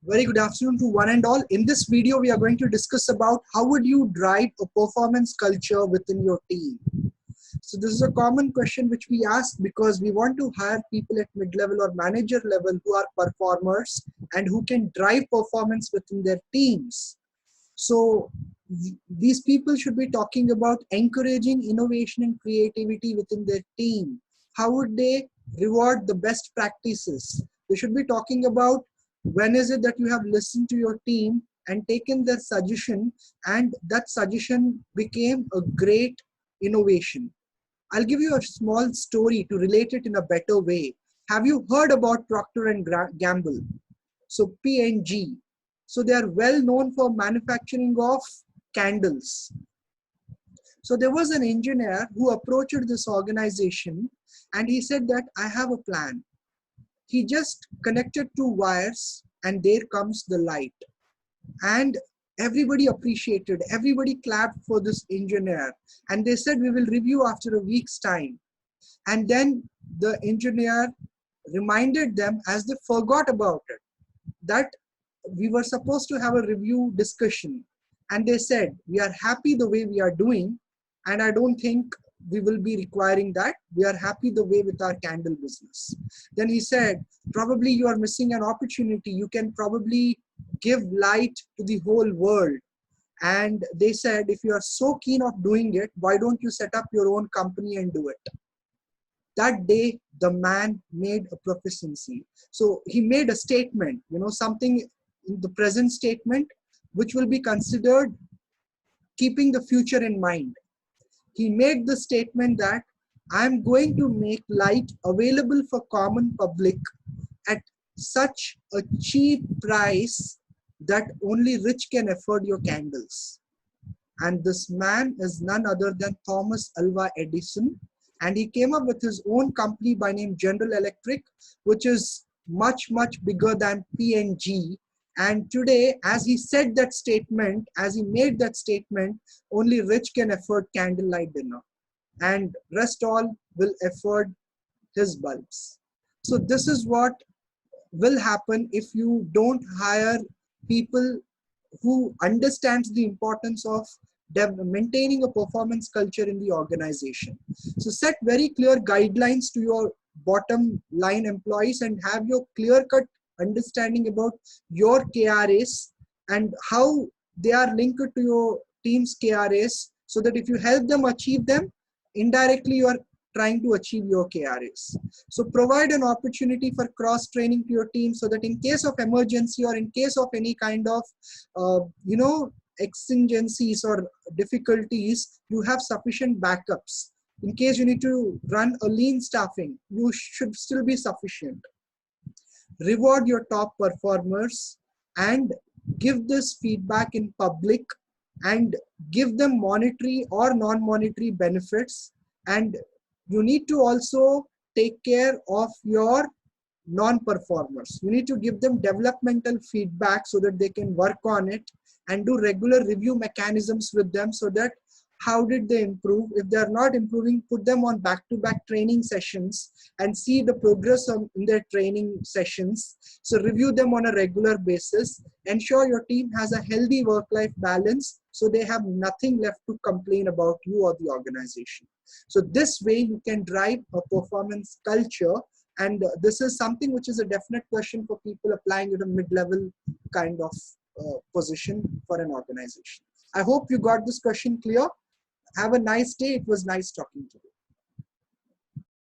Very good afternoon to one and all. In this video, we are going to discuss about how would you drive a performance culture within your team. So this is a common question which we ask because we want to hire people at mid-level or manager level who are performers and who can drive performance within their teams. So these people should be talking about encouraging innovation and creativity within their team. How would they reward the best practices? They should be talking about when is it that you have listened to your team and taken their suggestion and that suggestion became a great innovation. I'll give you a small story to relate it in a better way. Have you heard about Procter and Gamble? So P&G. So they are well known for manufacturing of candles. So there was an engineer who approached this organization and he said that I have a plan. He just connected two wires and there comes the light. And everybody appreciated, everybody clapped for this engineer. And they said, we will review after a week's time. And then the engineer reminded them as they forgot about it, that we were supposed to have a review discussion. And they said, we are happy the way we are doing. And I don't think we will be requiring that. We are happy the way with our candle business. Then he said, probably you are missing an opportunity. You can probably give light to the whole world. And they said, if you are so keen of doing it, why don't you set up your own company and do it? That day, the man made a proficiency. So he made a statement, something in the present statement, which will be considered keeping the future in mind. He made the statement that I'm going to make light available for common public at such a cheap price that only rich can afford your candles. And this man is none other than Thomas Alva Edison. And he came up with his own company by name General Electric, which is much, much bigger than P&G. And today, as he said that statement, as he made that statement, only rich can afford candlelight dinner. And rest all will afford his bulbs. So this is what will happen if you don't hire people who understands the importance of maintaining a performance culture in the organization. So set very clear guidelines to your bottom line employees and have your clear-cut understanding about your KRAs and how they are linked to your team's KRAs, so that if you help them achieve them, indirectly you are trying to achieve your KRAs. So provide an opportunity for cross training to your team so that in case of emergency or in case of any kind of exigencies or difficulties, you have sufficient backups. In case you need to run a lean staffing, you should still be sufficient. Reward your top performers and give this feedback in public and give them monetary or non-monetary benefits. And you need to also take care of your non-performers. You need to give them developmental feedback so that they can work on it and do regular review mechanisms with them so that how did they improve? If they are not improving, put them on back-to-back training sessions and see the progress in their training sessions. So review them on a regular basis. Ensure your team has a healthy work-life balance so they have nothing left to complain about you or the organization. So this way you can drive a performance culture, and this is something which is a definite question for people applying at a mid-level kind of position for an organization. I hope you got this question clear. Have a nice day. It was nice talking to you.